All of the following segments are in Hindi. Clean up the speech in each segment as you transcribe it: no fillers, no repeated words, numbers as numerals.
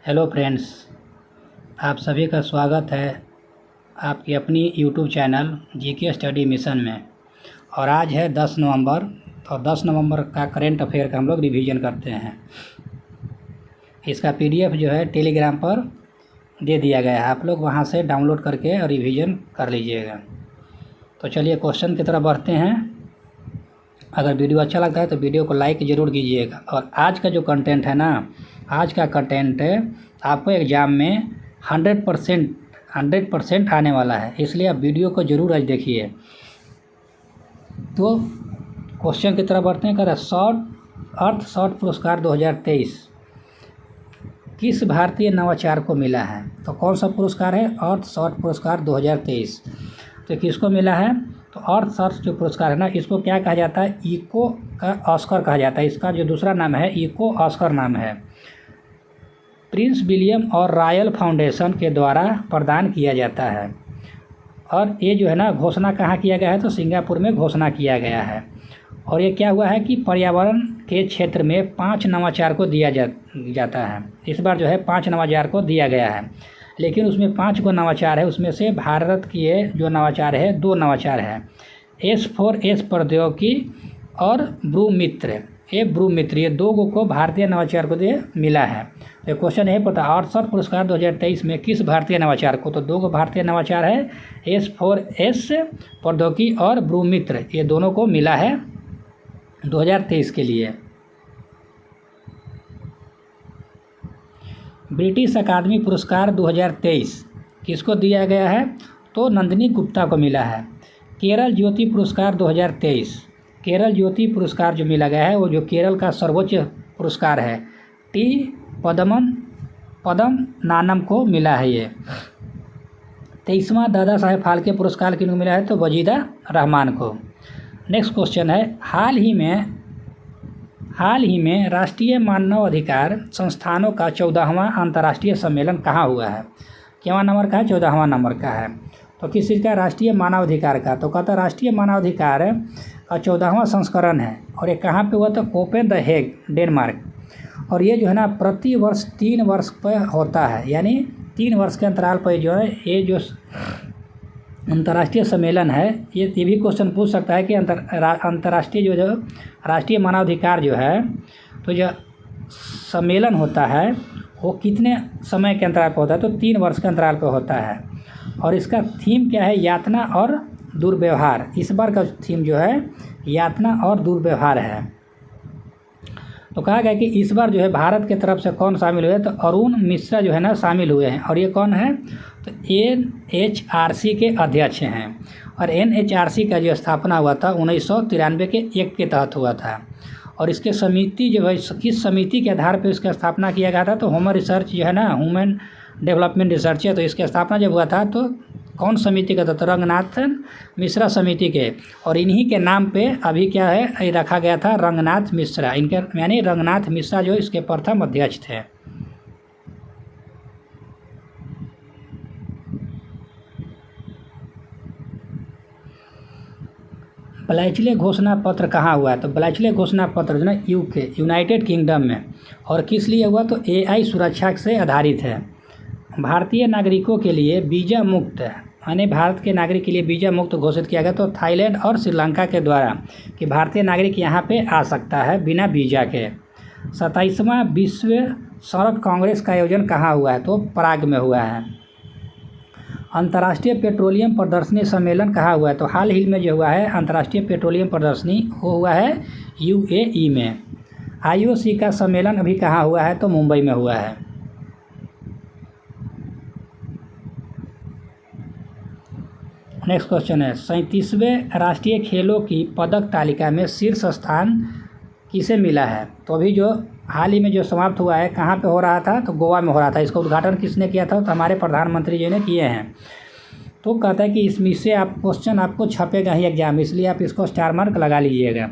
हेलो फ्रेंड्स, आप सभी का स्वागत है आपकी अपनी YouTube channel GK study mission में। और आज है 10 नवंबर। तो 10 नवंबर का करेंट अफेयर का हम लोग रिवीजन करते हैं। इसका पीडीएफ जो है टेलीग्राम पर दे दिया गया है, आप लोग वहां से डाउनलोड करके और रिवीजन कर लीजिएगा। तो चलिए क्वेश्चन की तरफ बढ़ते हैं। अगर वीडियो अच्छा लगता है तो वीडियो को लाइक ज़रूर कीजिएगा। और आज का जो कंटेंट है ना, आज का कंटेंट आपको एग्ज़ाम में 100% आने वाला है, इसलिए आप वीडियो को ज़रूर आज देखिए। तो क्वेश्चन की तरफ बढ़ते हैं। कर अर्थ पुरस्कार 2023 किस भारतीय नवाचार को मिला है? तो कौन सा पुरस्कार है? अर्थ पुरस्कार 2023 तो किसको मिला है? तो अर्थ जो पुरस्कार है ना, इसको क्या कहा जाता है? इको का ऑस्कर कहा जाता है। इसका जो दूसरा नाम है इको ऑस्कर नाम है। प्रिंस विलियम और रॉयल फाउंडेशन के द्वारा प्रदान किया जाता है। और ये जो है ना, घोषणा कहाँ किया गया है? तो सिंगापुर में घोषणा किया गया है। और ये क्या हुआ है कि पर्यावरण के क्षेत्र में 5 नवाचार को दिया जाता है। इस बार जो है 5 नवाचार को दिया गया है, लेकिन उसमें 5 को नवाचार है। उसमें से भारत की जो नवाचार है 2 नवाचार है, S4S प्रौद्योगिकी और ब्रूमित्र। ये 2 को भारतीय नवाचार को मिला है। तो क्वेश्चन है पता, अर्थ पुरस्कार 2023 में किस भारतीय नवाचार को? तो 2 भारतीय नवाचार है, S4S प्रौद्योगिकी और ब्रूमित्र, ये दोनों को मिला है 2023 के लिए। ब्रिटिश अकादमी पुरस्कार 2023 किसको दिया गया है? तो नंदिनी गुप्ता को मिला है। केरल ज्योति पुरस्कार 2023, केरल ज्योति पुरस्कार जो मिला गया है वो जो केरल का सर्वोच्च पुरस्कार है, टी पदम नानम को मिला है। ये 23वां दादा साहेब फाल्के पुरस्कार किनको मिला है? तो वजीदा रहमान को। नेक्स्ट क्वेश्चन है, हाल ही में राष्ट्रीय मानव अधिकार संस्थानों का 14वां अंतर्राष्ट्रीय सम्मेलन कहाँ हुआ है? केवां नंबर का है? 14वां नंबर का है। तो किस चीज़ का? राष्ट्रीय मानवाधिकार का। तो कहता राष्ट्रीय मानवाधिकार का 14वां संस्करण है। और ये कहाँ पे हुआ? तो कोपेनहेगन, डेनमार्क। और ये जो है ना प्रति वर्ष 3 वर्ष पर होता है, यानी 3 वर्ष के अंतराल पर जो है ये जो अंतर्राष्ट्रीय सम्मेलन है, ये भी क्वेश्चन पूछ सकता है कि अंतर्राष्ट्रीय जो राष्ट्रीय मानवाधिकार जो है, तो जो सम्मेलन होता है वो कितने समय के अंतराल पर होता है? तो 3 वर्ष के अंतराल पर होता है। और इसका थीम क्या है? यातना और दुर्व्यवहार। इस बार का थीम जो है यातना और दुर्व्यवहार है। तो कहा गया कि इस बार जो है भारत के तरफ से कौन शामिल हुए? तो अरुण मिश्रा जो है ना शामिल हुए हैं। और ये कौन है? तो NHRC के अध्यक्ष हैं। और NHRC का जो स्थापना हुआ था 1993 के एक्ट के तहत हुआ था। और इसके समिति जो है, किस समिति के आधार पर इसका स्थापना किया गया था? तो ह्यूमन रिसर्च जो है ना, ह्यूमन डेवलपमेंट रिसर्च है। तो इसकी स्थापना जब हुआ था तो कौन समिति का था? तो रंगनाथन मिश्रा समिति के। और इन्हीं के नाम पे अभी क्या है रखा गया था, रंगनाथ मिश्रा। इनके यानी रंगनाथ मिश्रा जो इसके प्रथम अध्यक्ष थे। ब्लैचले घोषणा पत्र कहाँ हुआ है? तो ब्लैचले घोषणा पत्र जो ना यूके, यूनाइटेड किंगडम में। और किस लिए हुआ? तो AI सुरक्षा से आधारित है। भारतीय नागरिकों के लिए वीज़ा मुक्त, यानी भारत के नागरिक के लिए वीज़ा मुक्त घोषित किया गया। तो थाईलैंड और श्रीलंका के द्वारा कि भारतीय नागरिक यहाँ पे आ सकता है बिना वीज़ा के। 27वां विश्व सड़क कांग्रेस का आयोजन कहाँ हुआ है? तो प्राग में हुआ है। अंतर्राष्ट्रीय पेट्रोलियम प्रदर्शनी सम्मेलन कहाँ हुआ है? तो हाल ही में जो हुआ है अंतर्राष्ट्रीय पेट्रोलियम प्रदर्शनी वो हुआ है UAE में। IOC का सम्मेलन अभी कहाँ हुआ है? तो मुंबई में हुआ है। नेक्स्ट क्वेश्चन है, 37वें राष्ट्रीय खेलों की पदक तालिका में शीर्ष स्थान किसे मिला है? तो अभी जो हाल ही में जो समाप्त हुआ है कहाँ पे हो रहा था? तो गोवा में हो रहा था। इसका उद्घाटन किसने किया था? तो हमारे प्रधानमंत्री जी ने किए हैं। तो कहता है कि इसमें से आप क्वेश्चन आपको छपेगा ही एग्जाम, इसलिए आप इसको स्टार मार्क लगा लीजिएगा।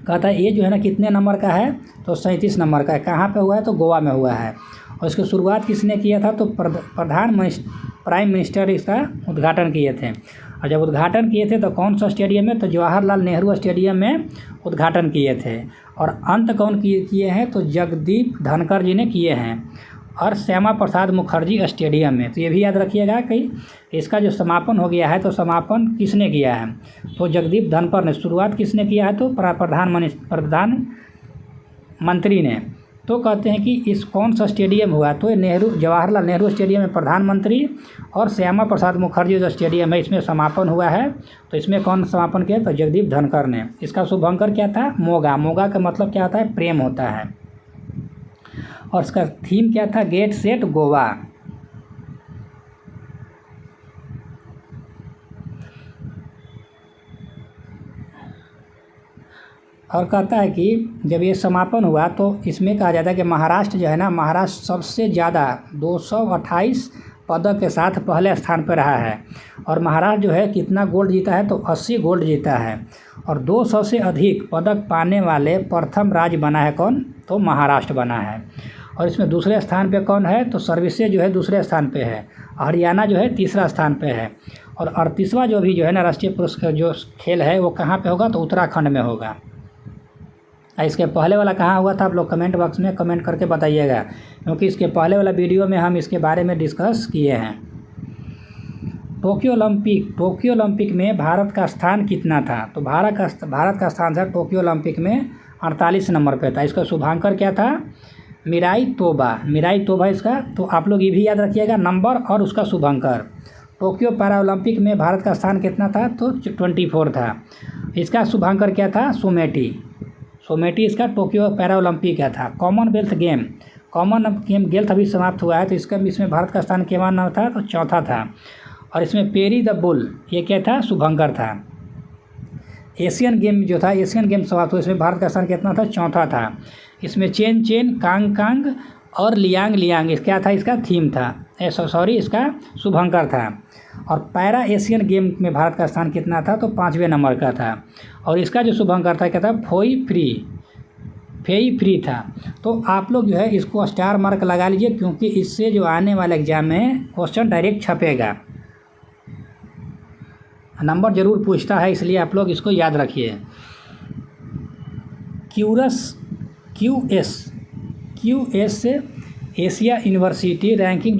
कहता है ये जो है ना कितने नंबर का है? तो 37 नंबर का है। कहाँ पे हुआ है? तो गोवा में हुआ है। और इसकी शुरुआत किसने किया था? तो प्राइम मिनिस्टर इसका उद्घाटन किए थे। और जब उद्घाटन किए थे तो कौन सा स्टेडियम में? तो जवाहरलाल नेहरू स्टेडियम में उद्घाटन किए थे। और अंत कौन किए हैं? तो जगदीप धनखड़ जी ने किए हैं। और श्यामा प्रसाद मुखर्जी स्टेडियम में। तो ये भी याद रखिएगा कि इसका जो समापन हो गया है तो समापन किसने किया है, तो जगदीप धनखड़ ने। शुरुआत किसने किया है, तो प्रधानमंत्री ने। तो कहते हैं कि इस कौन सा स्टेडियम हुआ, तो नेहरू जवाहरलाल नेहरू स्टेडियम में प्रधानमंत्री, और श्यामा प्रसाद मुखर्जी जो स्टेडियम है इसमें समापन हुआ है। तो इसमें कौन समापन किया, तो जगदीप धनखड़ ने। इसका शुभंकर क्या था, मोगा। मोगा का मतलब क्या होता है, प्रेम होता है। और इसका थीम क्या था, गेट सेट गोवा। और कहता है कि जब ये समापन हुआ तो इसमें कहा जाता है कि महाराष्ट्र जो है ना, महाराष्ट्र सबसे ज़्यादा 228 पदक के साथ पहले स्थान पर रहा है। और महाराष्ट्र जो है कितना गोल्ड जीता है, तो 80 गोल्ड जीता है। और 200 से अधिक पदक पाने वाले प्रथम राज्य बना है कौन, तो महाराष्ट्र बना है। और इसमें दूसरे स्थान पे कौन है, तो सर्विसेज जो है दूसरे स्थान पे है। हरियाणा जो है तीसरा स्थान पे है। और 38वां जो भी जो है ना राष्ट्रीय पुरस्कार जो खेल है वो कहाँ पे होगा, तो उत्तराखंड में होगा। इसके पहले वाला कहाँ हुआ था, आप लोग कमेंट बॉक्स में कमेंट करके बताइएगा, क्योंकि इसके पहले वाला वीडियो में हम इसके बारे में डिस्कस किए हैं। टोक्यो ओलंपिक में भारत का स्थान कितना था, तो भारत का स्थान था टोक्यो ओलंपिक में 48 नंबर पे था। इसका शुभांकर क्या था, मिराई तोबा इसका। तो आप लोग ये भी याद रखिएगा, नंबर और उसका शुभांकर। टोक्यो पैरा ओलंपिक में भारत का स्थान कितना था, तो 24 था। इसका शुभांकर क्या था, सोमेटी इसका टोक्यो पैरा ओलंपिक का था। कॉमनवेल्थ गेम्स अभी समाप्त हुआ है, तो इसमें भारत का स्थान केवल नंबर था, तो 4था था। और इसमें पेरी द बुल ये क्या था, शुभंकर था। एशियन गेम समाप्त हुआ, इसमें भारत का स्थान कितना था, 4था था। इसमें चेन कांग और लियांग क्या था, इसका थीम था, इसका शुभंकर था। और पैरा एशियन गेम में भारत का स्थान कितना था, तो 5वें नंबर का था। और इसका जो शुभंकर था क्या था, फेई फ्री था। तो आप लोग जो है इसको स्टार मार्क लगा लीजिए, क्योंकि इससे जो आने वाले एग्जाम में क्वेश्चन डायरेक्ट छपेगा, नंबर जरूर पूछता है, इसलिए आप लोग इसको याद रखिए। क्यूएस एशिया यूनिवर्सिटी रैंकिंग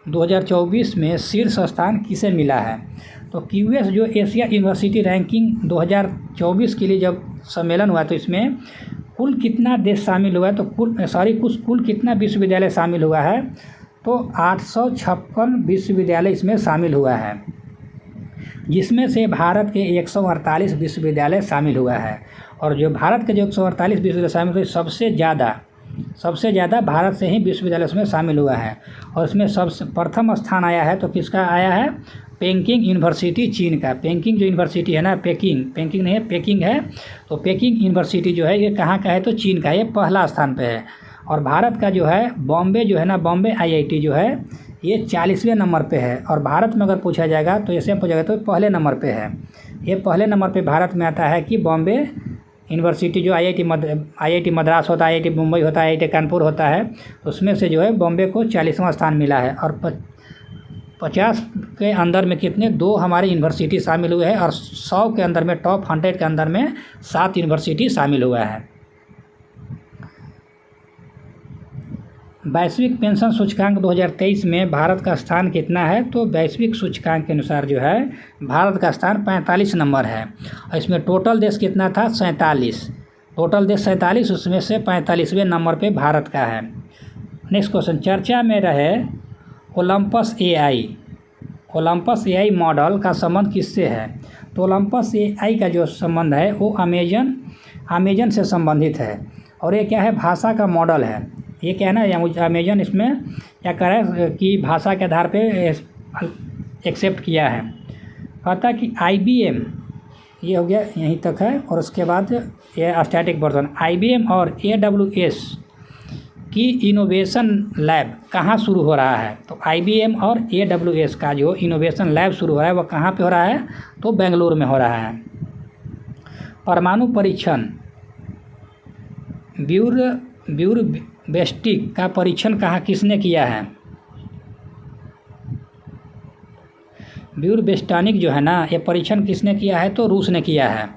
2024 में शीर्ष स्थान किसे मिला है, तो क्यूएस जो एशिया यूनिवर्सिटी रैंकिंग 2024 के लिए जब सम्मेलन हुआ, तो इसमें कुल कितना देश शामिल हुआ है, तो कुल कितना विश्वविद्यालय शामिल हुआ है, तो 856 विश्वविद्यालय इसमें शामिल हुआ है, जिसमें से भारत के 148 विश्वविद्यालय शामिल हुआ है। और जो भारत के जो 148 विश्वविद्यालय शामिल हुए, सबसे ज़्यादा भारत से ही विश्वविद्यालय उसमें शामिल हुआ है। और इसमें सबसे प्रथम स्थान आया है, तो किसका आया है, पेकिंग यूनिवर्सिटी चीन का। पेकिंग जो यूनिवर्सिटी है ना, पेकिंग नहीं है, पेकिंग है। तो पेकिंग यूनिवर्सिटी जो है ये कहाँ का है, तो चीन का, ये पहला स्थान पे है। और भारत का जो है बॉम्बे जो है ना, बॉम्बे IIT जो है ये 40वें नंबर पे है। और भारत में अगर पूछा जाएगा तो ऐसे पूछा जाएगा तो पहले नंबर पे है। ये पहले नंबर पे भारत में आता है कि बॉम्बे यूनिवर्सिटी जो IIT मद्रास होता है, IIT मुंबई होता है, IIT कानपुर होता है, तो उसमें से जो है बॉम्बे को 40वां स्थान मिला है। और 50 के अंदर में कितने 2 हमारे यूनिवर्सिटी शामिल हुए हैं, और 100 के अंदर में टॉप 100 के अंदर में 7 यूनिवर्सिटी शामिल हुआ है। वैश्विक पेंशन सूचकांक 2023 में भारत का स्थान कितना है, तो वैश्विक सूचकांक के अनुसार जो है भारत का स्थान 45 नंबर है। और इसमें टोटल देश कितना था, 47। टोटल देश 47, उसमें से 45वें नंबर पे भारत का है। नेक्स्ट क्वेश्चन, चर्चा में रहे ओलंपस AI मॉडल का संबंध किससे है, तो ओलंपस AI का जो संबंध है वो अमेजन से संबंधित है। और ये क्या है, भाषा का मॉडल है। ये क्या है ना, अमेजन इसमें क्या कर रहा है कि भाषा के आधार पे एक्सेप्ट किया है। कहता कि IBM, ये हो गया यहीं तक है। और उसके बाद ये स्टैटिक वर्जन, IBM और AWS की इनोवेशन लैब कहाँ शुरू हो रहा है, तो IBM और AWS का जो इनोवेशन लैब शुरू हो रहा है वो कहाँ पे हो रहा है, तो बेंगलुरु में हो रहा है। परमाणु परीक्षण ब्यूरबेस्टिक का परीक्षण कहाँ किसने किया है, ब्यूरबेस्टानिक जो है ना, ये परीक्षण किसने किया है, तो रूस ने किया है।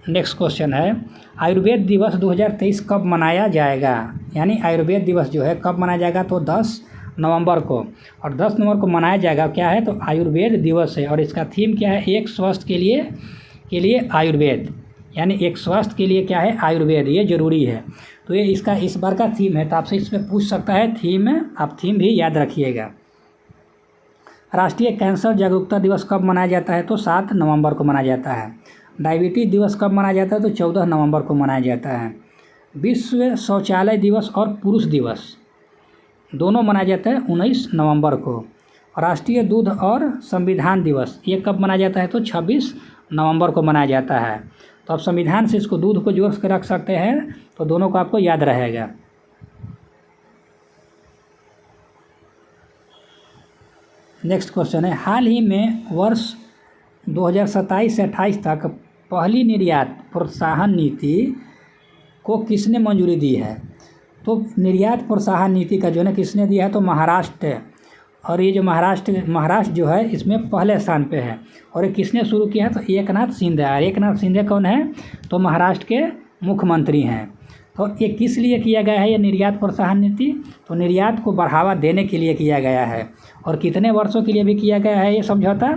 नेक्स्ट क्वेश्चन है, आयुर्वेद दिवस 2023 कब मनाया जाएगा? यानी आयुर्वेद दिवस जो है कब मनाया जाएगा? तो 10 नवंबर को, और 10 नवंबर को मनाया जाएगा। क्या है? तो आयुर्वेद दिवस है, और इसका थीम क्या है? एक स्वास्थ्य के लिए आयुर्वेद, यानी एक स्वास्थ्य के लिए क्या है? आयुर्वेद, ये जरूरी है। तो ये इसका इस बार का थीम है, तो आपसे इसमें पूछ सकता है थीम, आप थीम भी याद रखिएगा। राष्ट्रीय कैंसर जागरूकता दिवस कब मनाया जाता है? तो 7 नवंबर को मनाया जाता है। डायबिटीज दिवस कब मनाया जाता है? तो 14 नवंबर को मनाया जाता है। विश्व शौचालय दिवस और पुरुष दिवस दोनों मनाया जाता है 19 नवंबर को। राष्ट्रीय दूध और संविधान दिवस ये कब मनाया जाता है? तो 26 नवंबर को मनाया जाता है। तो आप संविधान से इसको दूध को जोड़ के रख सकते हैं, तो दोनों को आपको याद रहेगा। नेक्स्ट क्वेश्चन है, हाल ही में वर्ष 2027 से 28 तक पहली निर्यात प्रोत्साहन नीति को किसने मंजूरी दी है? तो निर्यात प्रोत्साहन नीति का जो है किसने दिया है? तो महाराष्ट्र। और ये जो महाराष्ट्र जो है इसमें पहले स्थान पे है। और ये किसने शुरू किया है? तो एकनाथ शिंदे। और एकनाथ शिंदे कौन है? तो महाराष्ट्र के मुख्यमंत्री हैं। तो ये किस लिए किया गया है ये निर्यात प्रोत्साहन नीति? तो निर्यात को बढ़ावा देने के लिए किया गया है। और कितने वर्षों के लिए भी किया गया है ये समझौता?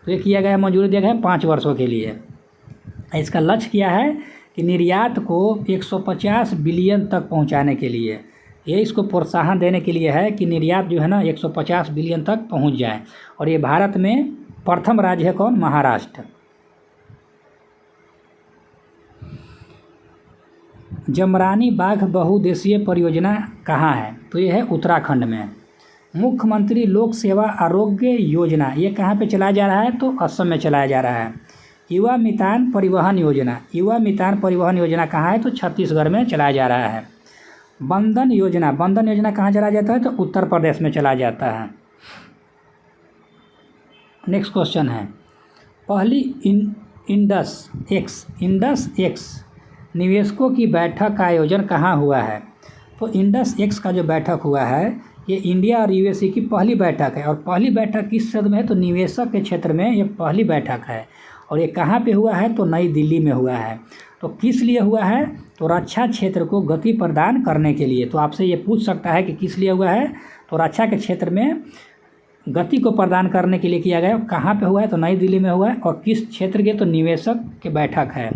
तो ये किया गया, मंजूरी दिया गया है 5 वर्षों के लिए। इसका लक्ष्य क्या है कि निर्यात को 150 बिलियन तक पहुंचाने के लिए, ये इसको प्रोत्साहन देने के लिए है कि निर्यात जो है ना 150 बिलियन तक पहुंच जाए। और ये भारत में प्रथम राज्य है कौन? महाराष्ट्र। जमरानी बाघ बहुउद्देशीय परियोजना कहाँ है? तो ये है उत्तराखंड में। मुख्यमंत्री लोक सेवा आरोग्य योजना ये कहाँ पे चलाया जा रहा है? तो असम में चलाया जा रहा है। युवा मितान परिवहन योजना कहाँ है? तो छत्तीसगढ़ में चलाया जा रहा है। बंधन योजना कहाँ चलाया जाता है? तो उत्तर प्रदेश में चलाया जाता है। नेक्स्ट क्वेश्चन है, पहली इंडस एक्स निवेशकों की बैठक का आयोजन कहाँ हुआ है? तो इंडस एक्स का जो बैठक हुआ है ये इंडिया और यूएसए की पहली बैठक है। और पहली बैठक किस क्षेत्र में है? तो निवेशक के क्षेत्र में ये पहली बैठक है। और ये कहाँ पे हुआ है? तो नई दिल्ली में हुआ है। तो किस लिए हुआ है? तो रक्षा क्षेत्र को गति प्रदान करने के लिए। तो आपसे ये पूछ सकता है कि किस लिए हुआ है? तो रक्षा के क्षेत्र में गति को प्रदान करने के लिए किया गया। कहाँ पे हुआ है? तो नई दिल्ली में हुआ है। और किस क्षेत्र के? तो निवेशक के बैठक है।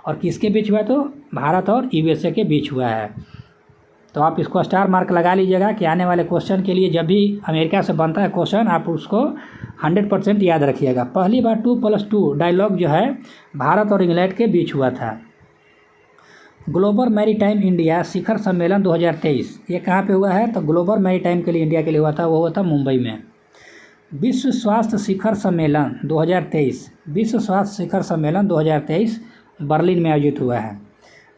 और किसके बीच हुआ? तो भारत और यूएसए के बीच हुआ है। तो आप इसको स्टार मार्क लगा लीजिएगा कि आने वाले क्वेश्चन के लिए जब भी अमेरिका से बनता है क्वेश्चन आप उसको 100% याद रखिएगा। पहली बार 2+2 डायलॉग जो है भारत और इंग्लैंड के बीच हुआ था। ग्लोबल मैरीटाइम इंडिया शिखर सम्मेलन 2023 ये कहाँ पे हुआ है? तो ग्लोबल मैरीटाइम के लिए इंडिया के लिए हुआ था, वो हुआ था मुंबई में। विश्व स्वास्थ्य शिखर सम्मेलन 2023 बर्लिन में आयोजित हुआ है।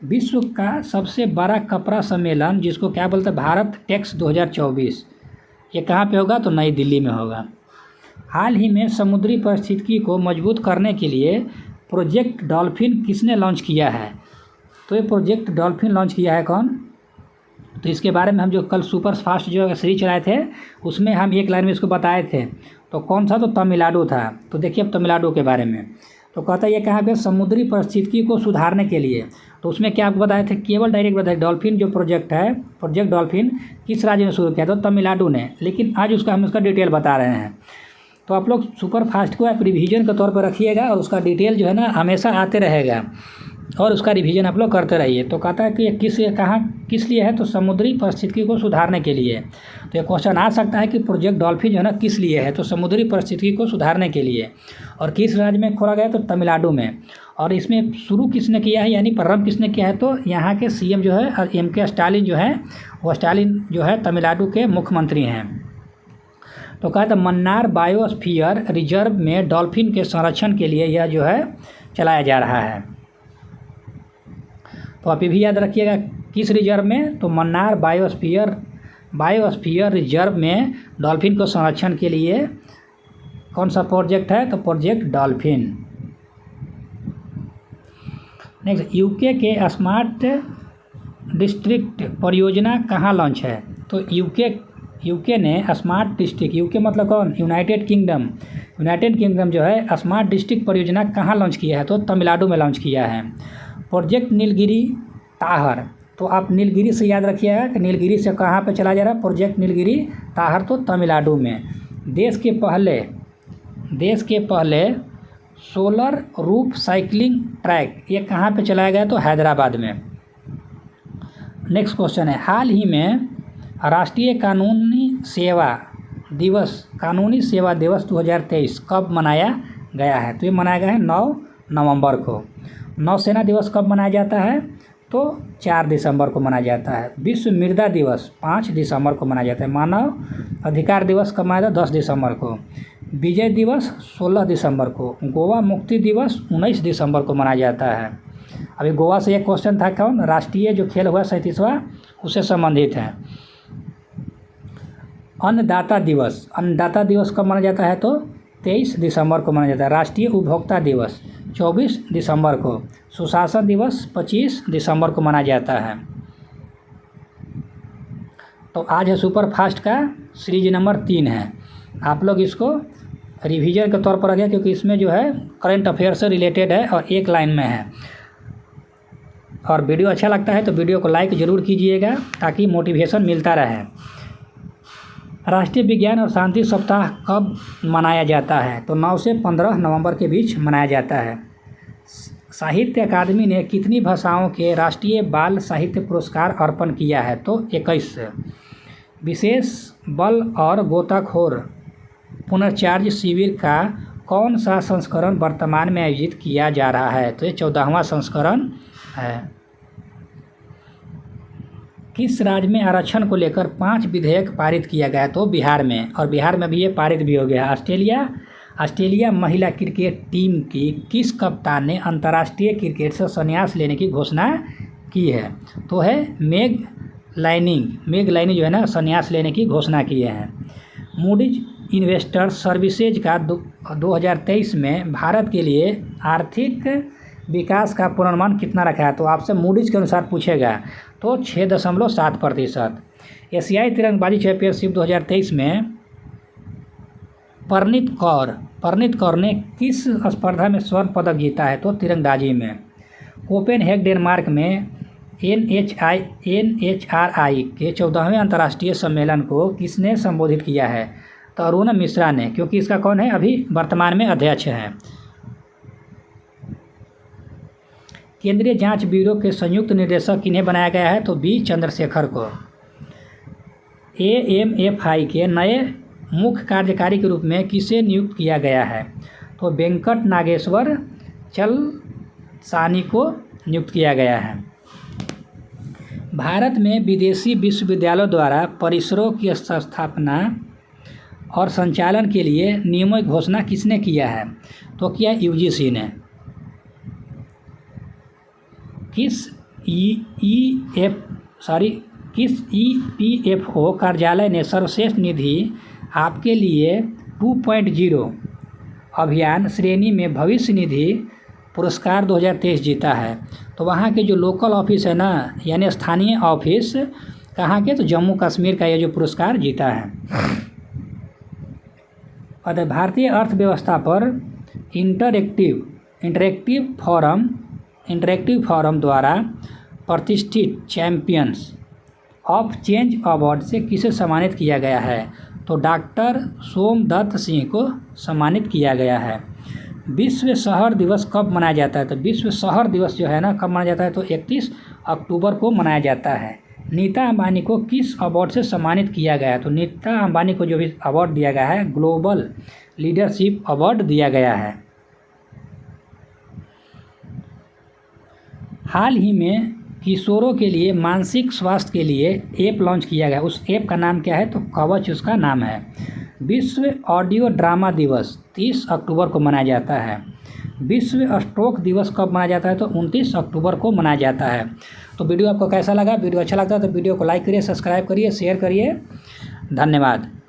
विश्व का सबसे बड़ा कपड़ा सम्मेलन जिसको क्या बोलते हैं? भारत टेक्स 2024 ये कहाँ पे होगा? तो नई दिल्ली में होगा। हाल ही में समुद्री पारिस्थितिकी को मजबूत करने के लिए प्रोजेक्ट डॉल्फिन किसने लॉन्च किया है? तो ये प्रोजेक्ट डॉल्फिन लॉन्च किया है कौन? तो इसके बारे में हम जो कल सुपर फास्ट जो सीरीज चलाए थे उसमें हम एक लाइन में इसको बताए थे। तो कौन सा? तो तमिलनाडु था। तो देखिए अब तमिलनाडु के बारे में तो कहता है ये कहाँ पे? समुद्री पारिस्थितिकी को सुधारने के लिए। तो उसमें क्या आपको बताए थे? केवल डायरेक्ट बताए डॉल्फिन जो प्रोजेक्ट है, प्रोजेक्ट डॉल्फिन किस राज्य ने शुरू किया? तो तमिलनाडु ने। लेकिन आज हम उसका डिटेल बता रहे हैं। तो आप लोग सुपर फास्ट को आप रिवीजन के तौर पर रखिएगा और उसका डिटेल जो है ना हमेशा आते रहेगा और उसका रिवीजन आप लोग करते रहिए। तो कहता है कि ये किस लिए है? तो समुद्री पारिस्थितिकी को सुधारने के लिए। तो ये क्वेश्चन आ सकता है कि प्रोजेक्ट डॉल्फिन जो है ना किस लिए है? तो समुद्री पारिस्थितिकी को सुधारने के लिए। और किस राज्य में खोला गया? तो तमिलनाडु में। और इसमें शुरू किसने किया है यानी प्रारंभ किसने किया है? तो यहाँ के सीएम जो है MK स्टालिन जो है वो स्टालिन जो है तमिलनाडु के मुख्यमंत्री हैं। तो कहा था मन्नार बायोस्फीयर रिजर्व में डॉल्फिन के संरक्षण के लिए यह जो है चलाया जा रहा है। तो आप ये भी याद रखिएगा किस रिजर्व में? तो मन्नार बायोस्फीयर रिजर्व में डॉल्फिन को संरक्षण के लिए कौन सा प्रोजेक्ट है? तो प्रोजेक्ट डॉल्फिन। नेक्स्ट, यूके के स्मार्ट डिस्ट्रिक्ट परियोजना कहाँ लॉन्च है? तो यूके ने स्मार्ट डिस्ट्रिक्ट, यूके मतलब कौन, यूनाइटेड किंगडम, यूनाइटेड किंगडम जो है स्मार्ट डिस्ट्रिक्ट परियोजना कहाँ लॉन्च किया है, तो तमिलनाडु में लॉन्च किया है। प्रोजेक्ट नीलगिरी ताहर, तो आप नीलगिरी से याद रखिएगा कि नीलगिरी से कहाँ पे चला जा रहा है, प्रोजेक्ट नीलगिरी ताहर तो तमिलनाडु में। देश के पहले सोलर रूफ साइकिलिंग ट्रैक ये कहाँ पे चलाया गया, तो हैदराबाद में। नेक्स्ट क्वेश्चन है, हाल ही में राष्ट्रीय कानूनी सेवा दिवस 2023 कब मनाया गया है, तो ये मनाया गया है 9 नवंबर को। नौसेना दिवस कब मनाया जाता है, तो 4 दिसंबर को मनाया जाता है। विश्व मृदा दिवस 5 दिसंबर को मनाया जाता है। मानव अधिकार दिवस कब मनाया जाता है, 10 दिसंबर को। विजय दिवस 16 दिसंबर को। गोवा मुक्ति दिवस 19 दिसंबर को मनाया जाता है। अभी गोवा से एक क्वेश्चन था, कौन, राष्ट्रीय जो खेल हुआ 37वां उससे संबंधित है। अन्नदाता दिवस कब मनाया जाता है, तो 23 दिसंबर को मनाया जाता है। राष्ट्रीय उपभोक्ता दिवस 24 दिसंबर को। सुशासन दिवस 25 दिसंबर को मनाया जाता है। तो आज है सुपर फास्ट का सीरीज नंबर 3 है। आप लोग इसको रिवीजन के तौर पर रखिए, क्योंकि इसमें जो है करंट अफेयर से रिलेटेड है और एक लाइन में है। और वीडियो अच्छा लगता है तो वीडियो को लाइक ज़रूर कीजिएगा ताकि मोटिवेशन मिलता रहे। राष्ट्रीय विज्ञान और शांति सप्ताह कब मनाया जाता है, तो 9 से 15 नवंबर के बीच मनाया जाता है। साहित्य अकादमी ने कितनी भाषाओं के राष्ट्रीय बाल साहित्य पुरस्कार अर्पण किया है, तो 21। विशेष बल और गोताखोर पुनर्चार्ज शिविर का कौन सा संस्करण वर्तमान में आयोजित किया जा रहा है, तो ये 14वां संस्करण है। किस राज्य में आरक्षण को लेकर 5 विधेयक पारित किया गया, तो बिहार में, और बिहार में भी ये पारित भी हो गया। ऑस्ट्रेलिया महिला क्रिकेट टीम की किस कप्तान ने अंतर्राष्ट्रीय क्रिकेट से संन्यास लेने की घोषणा की है, तो है मेग लाइनिंग जो है ना, संन्यास लेने की घोषणा किए हैं। मूडीज इन्वेस्टर्स सर्विसेज का 2023 में भारत के लिए आर्थिक विकास का पूर्वानुमान कितना रखा है, तो आपसे मूडीज के अनुसार पूछेगा, तो 6.7%। एशियाई तिरंगबाजी चैंपियनशिप 2023 में परनीत कौर ने किस स्पर्धा में स्वर्ण पदक जीता है, तो तीरंदाजी में। कोपेनहेगन डेनमार्क में NHRI के 14वें अंतर्राष्ट्रीय सम्मेलन को किसने संबोधित किया है, तो अरुण मिश्रा ने, क्योंकि इसका कौन है, अभी वर्तमान में अध्यक्ष हैं। केंद्रीय जांच ब्यूरो के संयुक्त निदेशक किन्हें बनाया गया है, तो बी चंद्रशेखर को। AMFI के नए मुख्य कार्यकारी के रूप में किसे नियुक्त किया गया है, तो वेंकट नागेश्वर चलसानी को नियुक्त किया गया है। भारत में विदेशी विश्वविद्यालयों द्वारा परिसरों की स्थापना और संचालन के लिए नियमों की घोषणा किसने किया है, तो किया UGC ने। किस EPFO कार्यालय ने सर्वश्रेष्ठ निधि आपके लिए 2.0 अभियान श्रेणी में भविष्य निधि पुरस्कार 2023 जीता है, तो वहाँ के जो लोकल ऑफिस है ना, यानी स्थानीय ऑफिस कहाँ के, तो जम्मू कश्मीर का ये जो पुरस्कार जीता है। और भारतीय अर्थव्यवस्था पर इंटरेक्टिव फोरम द्वारा प्रतिष्ठित चैंपियंस ऑफ चेंज अवार्ड से किसे सम्मानित किया गया है, तो डॉक्टर सोमदत्त सिंह को सम्मानित किया गया है। विश्व शहर दिवस कब मनाया जाता है, तो विश्व शहर दिवस जो है ना कब मनाया जाता है, तो 31 अक्टूबर को मनाया जाता है। नीता अंबानी को किस अवार्ड से सम्मानित किया गया है, तो नीता अंबानी को जो भी अवार्ड दिया गया है ग्लोबल लीडरशिप अवार्ड दिया गया है। हाल ही में किशोरों के लिए मानसिक स्वास्थ्य के लिए ऐप लॉन्च किया गया, उस ऐप का नाम क्या है, तो कवच उसका नाम है। विश्व ऑडियो ड्रामा दिवस 30 अक्टूबर को मनाया जाता है। विश्व स्ट्रोक दिवस कब मनाया जाता है, तो 29 अक्टूबर को मनाया जाता है। तो वीडियो आपको कैसा लगा, वीडियो अच्छा लगता है तो वीडियो को लाइक करिए, सब्सक्राइब करिए, शेयर करिए। धन्यवाद।